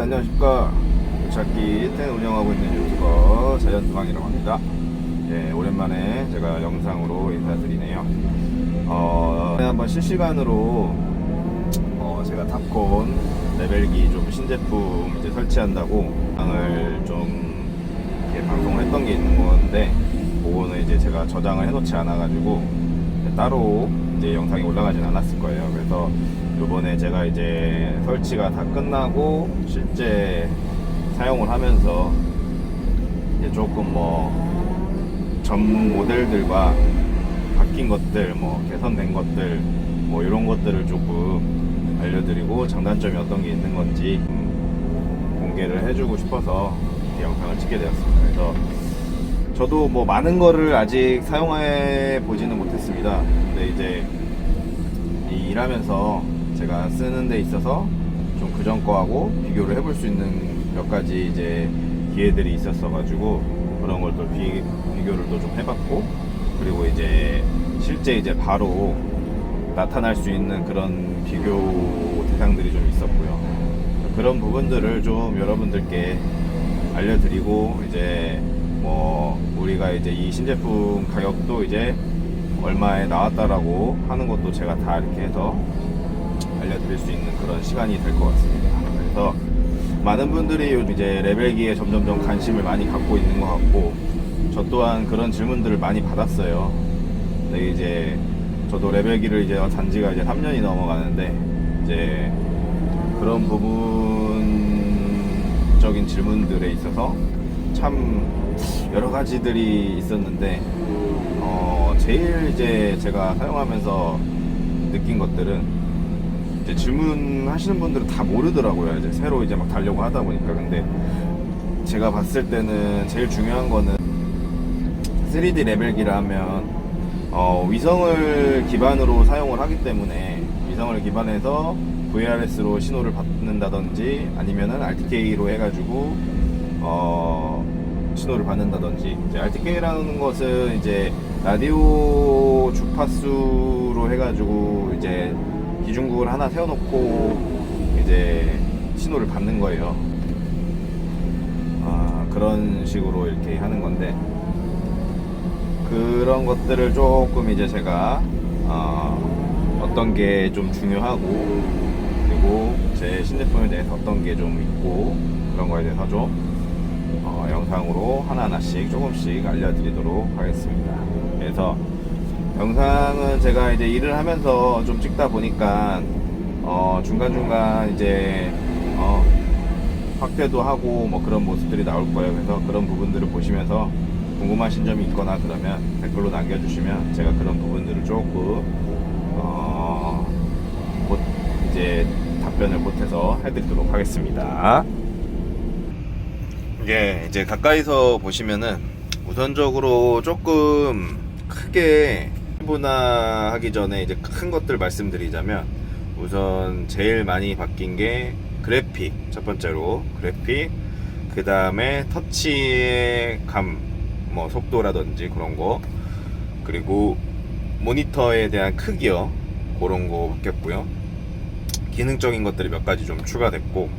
안녕하십니까. 찾기 10 운영하고 있는 유튜버 자연두광이라고 합니다. 예, 오랜만에 제가 영상으로 인사드리네요. 한번 실시간으로 제가 탑콘 레벨기 좀 신제품 이제 설치한다고 방을 좀 이렇게 방송을 했던 게 있는 건데, 그거는 이제 제가 저장을 해놓지 않아가지고 따로 이제 영상이 올라가진 않았을 거예요. 그래서 요번에 제가 이제 설치가 다 끝나고 실제 사용을 하면서 이제 조금 전 모델들과 바뀐 것들, 개선된 것들, 이런 것들을 조금 알려드리고 장단점이 어떤 게 있는 건지 공개를 해주고 싶어서 이렇게 영상을 찍게 되었습니다. 그래서 저도 많은 거를 아직 사용해 보지는 못했습니다. 근데 이제 일하면서 제가 쓰는 데 있어서 좀 그전 거하고 비교를 해볼 수 있는 몇 가지 이제 기회들이 있었어 가지고 그런 걸 또 비교를 또 좀 해봤고, 그리고 이제 실제 이제 바로 나타날 수 있는 그런 비교 대상들이 좀 있었고요. 그런 부분들을 좀 여러분들께 알려드리고, 이제 우리가 이제 이 신제품 가격도 이제 얼마에 나왔다라고 하는 것도 제가 다 이렇게 해서 알려드릴 수 있는 그런 시간이 될 것 같습니다. 그래서 많은 분들이 요즘 이제 레벨기에 점점점 관심을 많이 갖고 있는 것 같고, 저 또한 그런 질문들을 많이 받았어요. 근데 이제 저도 레벨기를 이제 단지가 이제 3년이 넘어가는데, 이제 그런 부분적인 질문들에 있어서 참 여러 가지들이 있었는데, 제일 이제 제가 사용하면서 느낀 것들은, 이제 질문하시는 분들은 다 모르더라고요. 이제 새로 이제 막 달려고 하다 보니까. 근데 제가 봤을 때는 제일 중요한 거는 3D 레벨기라 하면 위성을 기반으로 사용을 하기 때문에, 위성을 기반해서 VRS로 신호를 받는다든지 아니면은 RTK로 해가지고 신호를 받는다든지, 이제 RTK라는 것은 이제 라디오 주파수로 해가지고 이제 기준국을 하나 세워놓고 이제 신호를 받는 거예요. 그런 식으로 이렇게 하는 건데, 그런 것들을 조금 이제 제가 어떤 게 좀 중요하고, 그리고 제 신제품에 대해서 어떤 게 좀 있고, 그런 거에 대해서 좀 영상으로 하나하나씩 조금씩 알려드리도록 하겠습니다. 그래서 영상은 제가 이제 일을 하면서 좀 찍다 보니까 중간중간 이제 확대도 하고 그런 모습들이 나올 거예요. 그래서 그런 부분들을 보시면서 궁금하신 점이 있거나 그러면 댓글로 남겨주시면 제가 그런 부분들을 조금 이제 답변을 못해서 해드리도록 하겠습니다. 이게 이제 가까이서 보시면은 우선적으로 조금 크게 분화하기 전에 이제 큰 것들 말씀드리자면, 우선 제일 많이 바뀐 게 그래픽, 첫 번째로 그래픽, 그 다음에 터치의 감, 속도라든지 그런 거, 그리고 모니터에 대한 크기요, 그런 거 바뀌었고요. 기능적인 것들이 몇 가지 좀 추가됐고,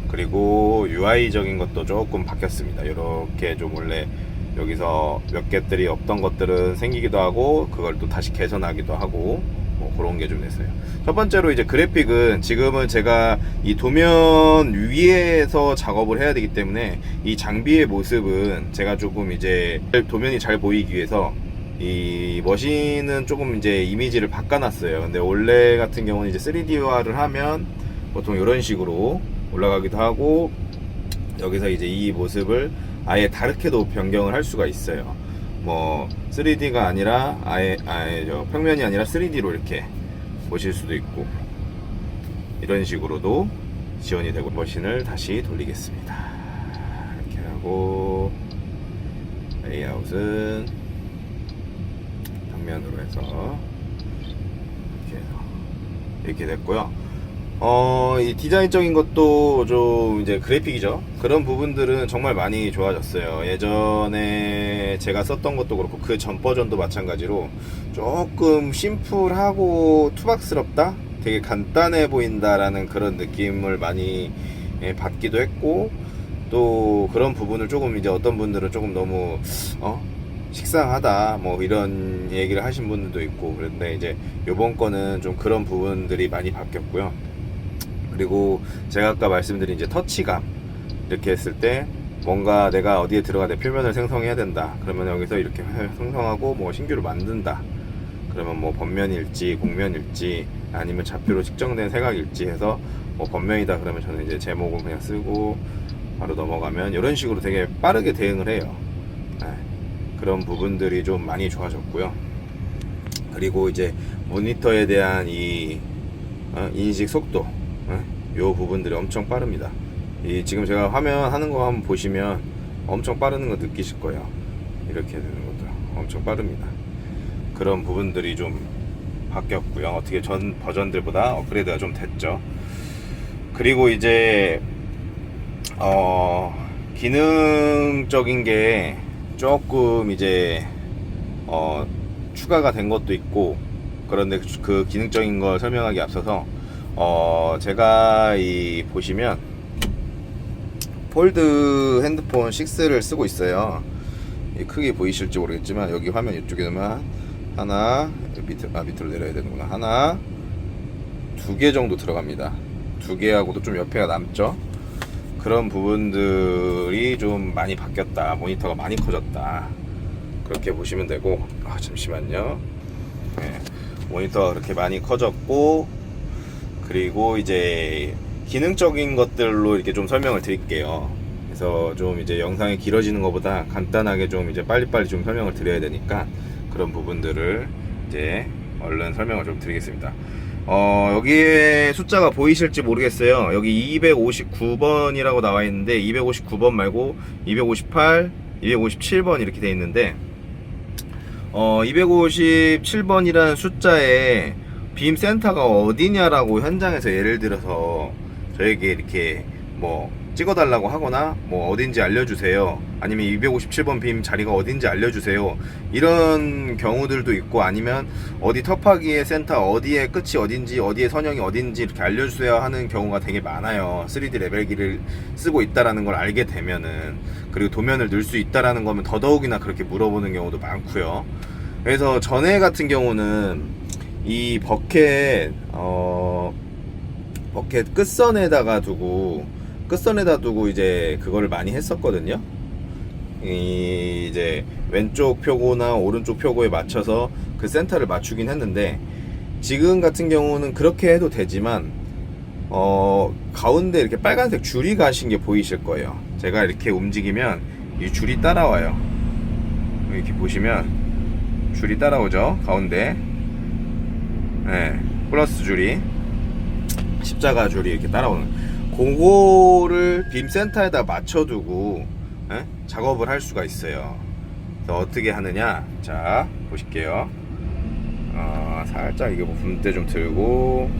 그리고 UI적인 것도 조금 바뀌었습니다. 이렇게 좀 원래 여기서 몇 개들이 없던 것들은 생기기도 하고, 그걸 또 다시 개선하기도 하고, 그런 게 좀 됐어요. 첫 번째로 이제 그래픽은, 지금은 제가 이 도면 위에서 작업을 해야 되기 때문에 이 장비의 모습은 제가 조금 이제 도면이 잘 보이기 위해서 이 머신은 조금 이제 이미지를 바꿔놨어요. 근데 원래 같은 경우는 이제 3D화를 하면 보통 이런 식으로 올라가기도 하고, 여기서 이제 이 모습을 아예 다르게도 변경을 할 수가 있어요. 3D가 아니라 아예 평면이 아니라 3D로 이렇게 보실 수도 있고, 이런 식으로도 지원이 되고, 머신을 다시 돌리겠습니다. 이렇게 하고, 레이아웃은 평면으로 해서 이렇게 됐고요. 이 디자인적인 것도 좀 이제 그래픽이죠. 그런 부분들은 정말 많이 좋아졌어요. 예전에 제가 썼던 것도 그렇고 그 전 버전도 마찬가지로 조금 심플하고 투박스럽다, 되게 간단해 보인다라는 그런 느낌을 많이 받기도 했고, 또 그런 부분을 조금 이제 어떤 분들은 조금 너무 식상하다 뭐 이런 얘기를 하신 분들도 있고, 그런데 이제 요번 거는 좀 그런 부분들이 많이 바뀌었고요. 그리고 제가 아까 말씀드린 이제 터치감, 이렇게 했을 때 뭔가 내가 어디에 들어가 내 표면을 생성해야 된다, 그러면 여기서 이렇게 생성하고 뭐 신규를 만든다, 그러면 뭐 번면일지 곡면일지 아니면 좌표로 측정된 색악일지 해서 뭐 번면이다 그러면 저는 이제 제목을 그냥 쓰고 바로 넘어가면 이런 식으로 되게 빠르게 대응을 해요. 그런 부분들이 좀 많이 좋아졌고요. 그리고 이제 모니터에 대한 이 인식 속도, 요 부분들이 엄청 빠릅니다. 이 지금 제가 화면 하는 거 한번 보시면 엄청 빠르는 거 느끼실 거예요. 이렇게 되는 것도 엄청 빠릅니다. 그런 부분들이 좀 바뀌었고요. 어떻게 전 버전들보다 업그레이드가 좀 됐죠. 그리고 이제 기능적인 게 조금 이제 추가가 된 것도 있고, 그런데 그 기능적인 걸 설명하기 앞서서 제가 이 보시면 폴드 핸드폰 6를 쓰고 있어요. 크게 보이실지 모르겠지만 여기 화면 이쪽에만 하나, 밑으로 내려야 되는구나. 하나, 2개 정도 들어갑니다. 2개하고도 좀 옆에가 남죠. 그런 부분들이 좀 많이 바뀌었다, 모니터가 많이 커졌다, 그렇게 보시면 되고, 잠시만요. 모니터가 그렇게 많이 커졌고, 그리고 이제 기능적인 것들로 이렇게 좀 설명을 드릴게요. 그래서 좀 이제 영상이 길어지는 것보다 간단하게 좀 이제 빨리빨리 좀 설명을 드려야 되니까 그런 부분들을 이제 얼른 설명을 좀 드리겠습니다. 여기에 숫자가 보이실지 모르겠어요. 여기 259번이라고 나와 있는데 259번 말고 258, 257번 이렇게 돼 있는데 257번이라는 숫자에 빔 센터가 어디냐라고 현장에서 예를 들어서 저에게 이렇게 뭐 찍어달라고 하거나 뭐 어딘지 알려주세요, 아니면 257번 빔 자리가 어딘지 알려주세요, 이런 경우들도 있고, 아니면 어디 톱하기의 센터 어디에 끝이 어딘지 어디에 선형이 어딘지 이렇게 알려주세요 하는 경우가 되게 많아요. 3D 레벨기를 쓰고 있다라는 걸 알게 되면은, 그리고 도면을 넣을 수 있다라는 거면 더더욱이나 그렇게 물어보는 경우도 많고요. 그래서 전에 같은 경우는 이 버켓 끝선에다 두고 이제 그거를 많이 했었거든요. 이제 왼쪽 표고나 오른쪽 표고에 맞춰서 그 센터를 맞추긴 했는데, 지금 같은 경우는 그렇게 해도 되지만 가운데 이렇게 빨간색 줄이 가신 게 보이실 거예요. 제가 이렇게 움직이면 이 줄이 따라와요. 이렇게 보시면 줄이 따라오죠, 가운데. 플러스 줄이, 십자가 줄이 이렇게 따라오는, 그거를 빔 센터에다 맞춰두고 작업을 할 수가 있어요. 그래서 어떻게 하느냐, 자 보실게요. 살짝 이게 분대 좀 들고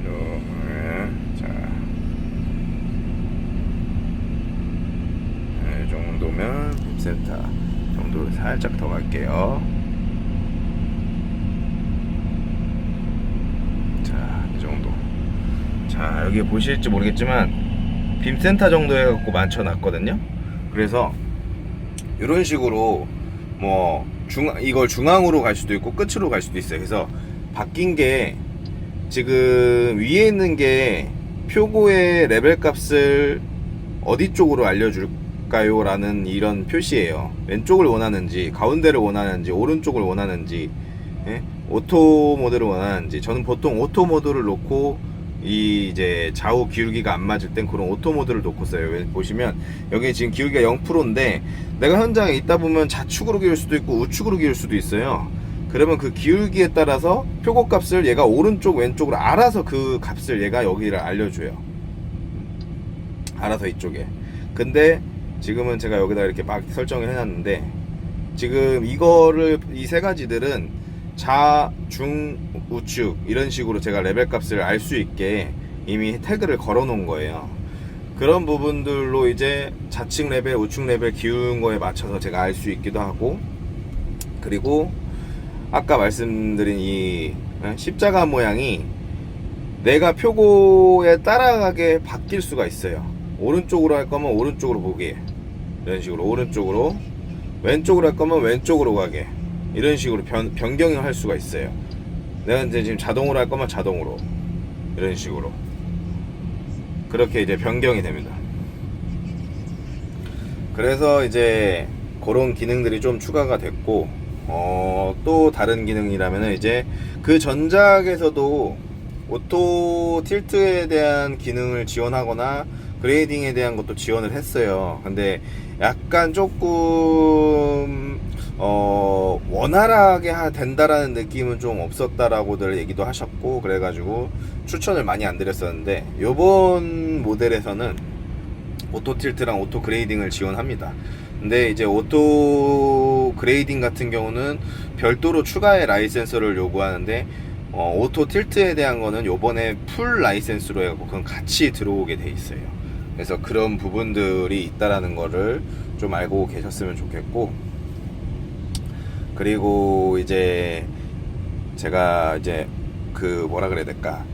이렇게, 자, 이 정도면 빔 센터 정도로 살짝 더 갈게요. 자, 여기 보실지 모르겠지만 빔 센터 정도 해갖고 맞춰놨거든요. 그래서 이런 식으로 뭐 이걸 중앙으로 갈 수도 있고 끝으로 갈 수도 있어요. 그래서 바뀐 게, 지금 위에 있는 게 표고의 레벨 값을 어디 쪽으로 알려줄까요? 라는 이런 표시예요. 왼쪽을 원하는지, 가운데를 원하는지, 오른쪽을 원하는지, 오토 모드를 원하는지. 저는 보통 오토 모드를 놓고, 이제 좌우 기울기가 안 맞을 땐 그런 오토 모드를 놓고 써요. 보시면 여기 지금 기울기가 0%인데 내가 현장에 있다 보면 좌측으로 기울 수도 있고 우측으로 기울 수도 있어요. 그러면 그 기울기에 따라서 표고 값을 얘가 오른쪽 왼쪽으로 알아서 그 값을 얘가 여기를 알려줘요. 알아서 이쪽에. 근데 지금은 제가 여기다 이렇게 막 설정을 해놨는데, 지금 이거를, 이 세 가지들은 좌, 중, 우측 이런 식으로 제가 레벨 값을 알 수 있게 이미 태그를 걸어 놓은 거예요. 그런 부분들로 이제 좌측 레벨, 우측 레벨 기운 거에 맞춰서 제가 알 수 있기도 하고, 그리고 아까 말씀드린 이 십자가 모양이 내가 표고에 따라가게 바뀔 수가 있어요. 오른쪽으로 할 거면 오른쪽으로 보게, 이런 식으로 오른쪽으로, 왼쪽으로 할 거면 왼쪽으로 가게, 이런 식으로 변경을 할 수가 있어요. 내가 이제 지금 자동으로 할 거면 자동으로, 이런 식으로 그렇게 이제 변경이 됩니다. 그래서 이제 그런 기능들이 좀 추가가 됐고, 또 다른 기능이라면 이제 그 전작에서도 오토 틸트에 대한 기능을 지원하거나 그레이딩에 대한 것도 지원을 했어요. 근데 약간 조금 원활하게 된다라는 느낌은 좀 없었다라고들 얘기도 하셨고, 그래가지고 추천을 많이 안 드렸었는데, 요번 모델에서는 오토 틸트랑 오토 그레이딩을 지원합니다. 근데 이제 오토 그레이딩 같은 경우는 별도로 추가의 라이센서를 요구하는데, 오토 틸트에 대한 거는 요번에 풀 라이센스로 해갖고 그건 같이 들어오게 돼 있어요. 그래서 그런 부분들이 있다라는 거를 좀 알고 계셨으면 좋겠고, 그리고 이제 제가 이제 그 뭐라 그래야 될까,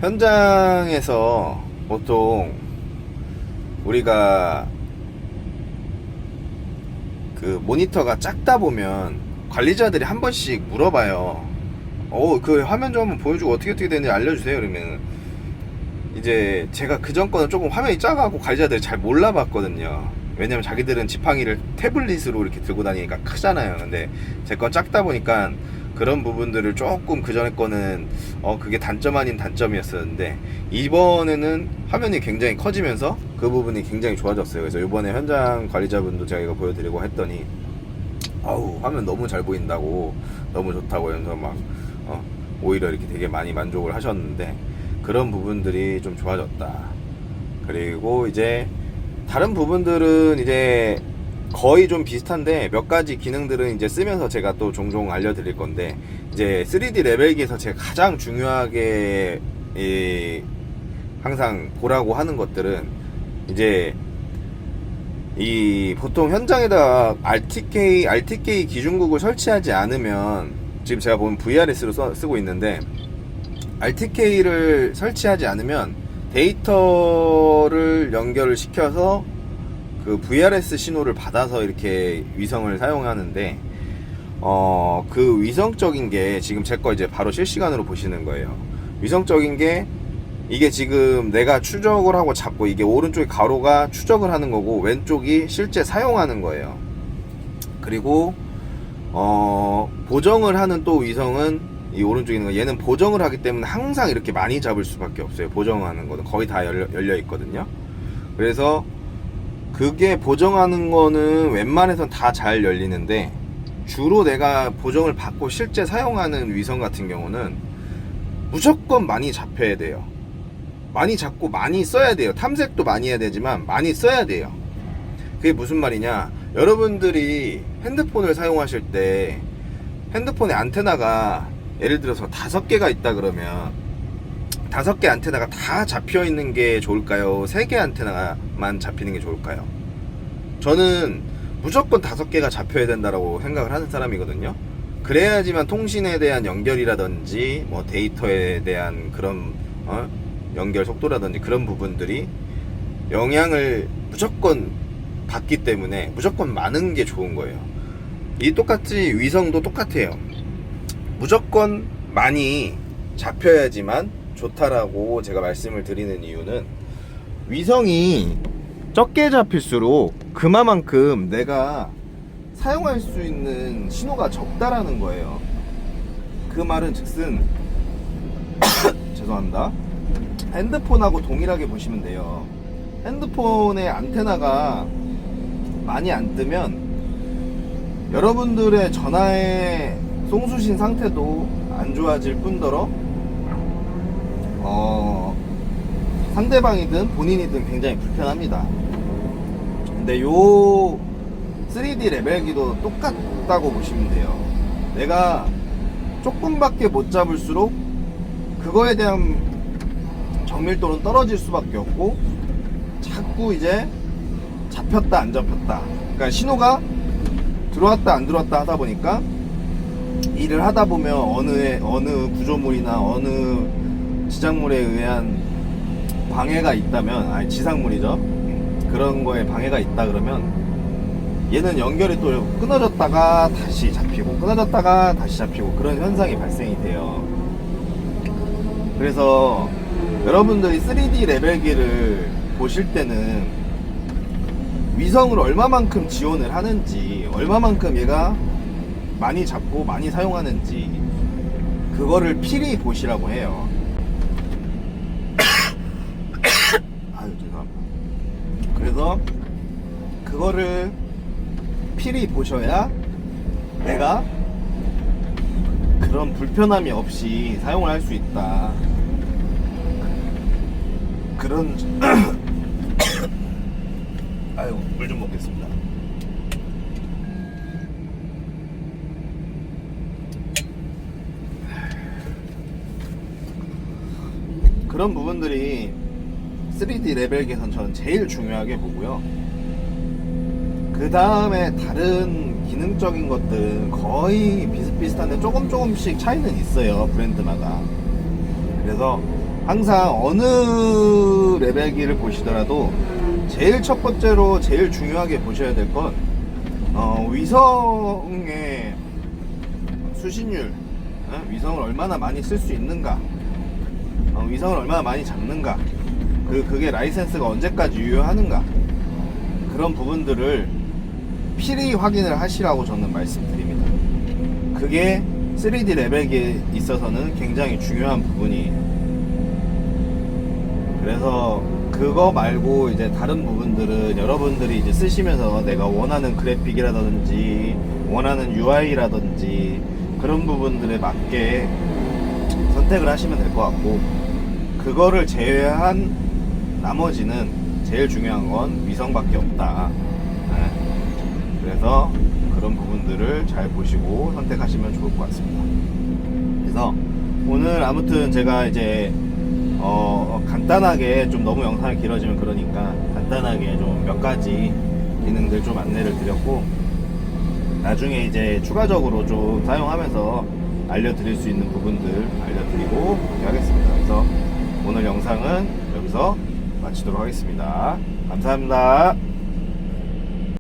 현장에서 보통 우리가 그 모니터가 작다 보면 관리자들이 한 번씩 물어봐요. 그 화면 좀 한번 보여주고 어떻게 되는지 알려주세요. 그러면 이제 제가 그전 거는 조금 화면이 작아갖고 관리자들이 잘 몰라봤거든요. 왜냐면 자기들은 지팡이를 태블릿으로 이렇게 들고 다니니까 크잖아요. 근데 제 건 작다 보니까 그런 부분들을 조금 그전에 거는 그게 단점 아닌 단점이었었는데, 이번에는 화면이 굉장히 커지면서 그 부분이 굉장히 좋아졌어요. 그래서 이번에 현장 관리자분도 제가 이거 보여드리고 했더니 화면 너무 잘 보인다고, 너무 좋다고 해서 막 오히려 이렇게 되게 많이 만족을 하셨는데, 그런 부분들이 좀 좋아졌다. 그리고 이제 다른 부분들은 이제 거의 좀 비슷한데, 몇 가지 기능들은 이제 쓰면서 제가 또 종종 알려드릴 건데, 이제 3D 레벨기에서 제가 가장 중요하게 항상 보라고 하는 것들은, 이제 보통 현장에다가 RTK 기준국을 설치하지 않으면, 지금 제가 보면 VRS로 쓰고 있는데, RTK를 설치하지 않으면 데이터를 연결을 시켜서 그 VRS 신호를 받아서 이렇게 위성을 사용하는데, 그 위성적인 게 지금 제 거 이제 바로 실시간으로 보시는 거예요. 위성적인 게 이게 지금 내가 추적을 하고 잡고, 이게 오른쪽에 가로가 추적을 하는 거고 왼쪽이 실제 사용하는 거예요. 그리고 보정을 하는 또 위성은 이 오른쪽에 있는 거, 얘는 보정을 하기 때문에 항상 이렇게 많이 잡을 수밖에 없어요. 보정하는 거는 거의 다 열려 있거든요. 그래서 그게 보정하는 거는 웬만해선 다 잘 열리는데, 주로 내가 보정을 받고 실제 사용하는 위성 같은 경우는 무조건 많이 잡혀야 돼요. 많이 잡고 많이 써야 돼요. 탐색도 많이 해야 되지만 많이 써야 돼요. 그게 무슨 말이냐, 여러분들이 핸드폰을 사용하실 때 핸드폰에 안테나가 예를 들어서 5개가 있다 그러면 5개 안테나가 다 잡혀 있는 게 좋을까요? 3개 안테나만 잡히는 게 좋을까요? 저는 무조건 5개가 잡혀야 된다라고 생각을 하는 사람이거든요. 그래야지만 통신에 대한 연결이라든지 뭐 데이터에 대한 그런 연결 속도라든지 그런 부분들이 영향을 무조건 받기 때문에 무조건 많은 게 좋은 거예요. 이 똑같이 위성도 똑같아요. 무조건 많이 잡혀야지만 좋다라고 제가 말씀을 드리는 이유는, 위성이 적게 잡힐수록 그만큼 내가 사용할 수 있는 신호가 적다라는 거예요. 그 말은 즉슨 죄송합니다. 핸드폰하고 동일하게 보시면 돼요. 핸드폰의 안테나가 많이 안 뜨면 여러분들의 전화의 송수신 상태도 안 좋아질 뿐더러 상대방이든 본인이든 굉장히 불편합니다. 근데 요 3D 레벨기도 똑같다고 보시면 돼요. 내가 조금밖에 못 잡을수록 그거에 대한 정밀도는 떨어질 수밖에 없고, 자꾸 이제 잡혔다 안 잡혔다, 그러니까 신호가 들어왔다 안 들어왔다 하다 보니까 일을 하다 보면 어느 구조물이나 어느 지작물에 의한 방해가 있다면, 아니 지상물이죠. 그런 거에 방해가 있다 그러면 얘는 연결이 또 끊어졌다가 다시 잡히고 끊어졌다가 다시 잡히고 그런 현상이 발생이 돼요. 그래서 여러분들이 3D 레벨기를 보실 때는 위성을 얼마만큼 지원을 하는지, 얼마만큼 얘가 많이 잡고 많이 사용하는지 그거를 필히 보시라고 해요. 아유 죄송합니다. 그래서 그거를 필히 보셔야 내가 그런 불편함이 없이 사용을 할 수 있다. 그런 아유 물 좀 먹겠습니다. 그런 부분들이 3D 레벨기에선 저는 제일 중요하게 보고요. 그 다음에 다른 기능적인 것들은 거의 비슷비슷한데 조금씩 차이는 있어요, 브랜드마다. 그래서 항상 어느 레벨기를 보시더라도 제일 첫 번째로 제일 중요하게 보셔야 될 건 위성의 수신율, 위성을 얼마나 많이 쓸 수 있는가, 위성을 얼마나 많이 잡는가, 그게 라이센스가 언제까지 유효하는가, 그런 부분들을 필히 확인을 하시라고 저는 말씀드립니다. 그게 3D 레벨기에 있어서는 굉장히 중요한 부분이에요. 그래서 그거 말고 이제 다른 부분들은 여러분들이 이제 쓰시면서 내가 원하는 그래픽이라든지 원하는 UI라든지 그런 부분들에 맞게 선택을 하시면 될 것 같고, 그거를 제외한 나머지는 제일 중요한 건 위성밖에 없다. 그래서 그런 부분들을 잘 보시고 선택하시면 좋을 것 같습니다. 그래서 오늘 아무튼 제가 이제 간단하게, 좀 너무 영상이 길어지면 그러니까 간단하게 좀 몇 가지 기능들 좀 안내를 드렸고, 나중에 이제 추가적으로 좀 사용하면서 알려드릴 수 있는 부분들 알려드리고 그렇게 하겠습니다. 그래서 오늘 영상은 여기서 마치도록 하겠습니다. 감사합니다.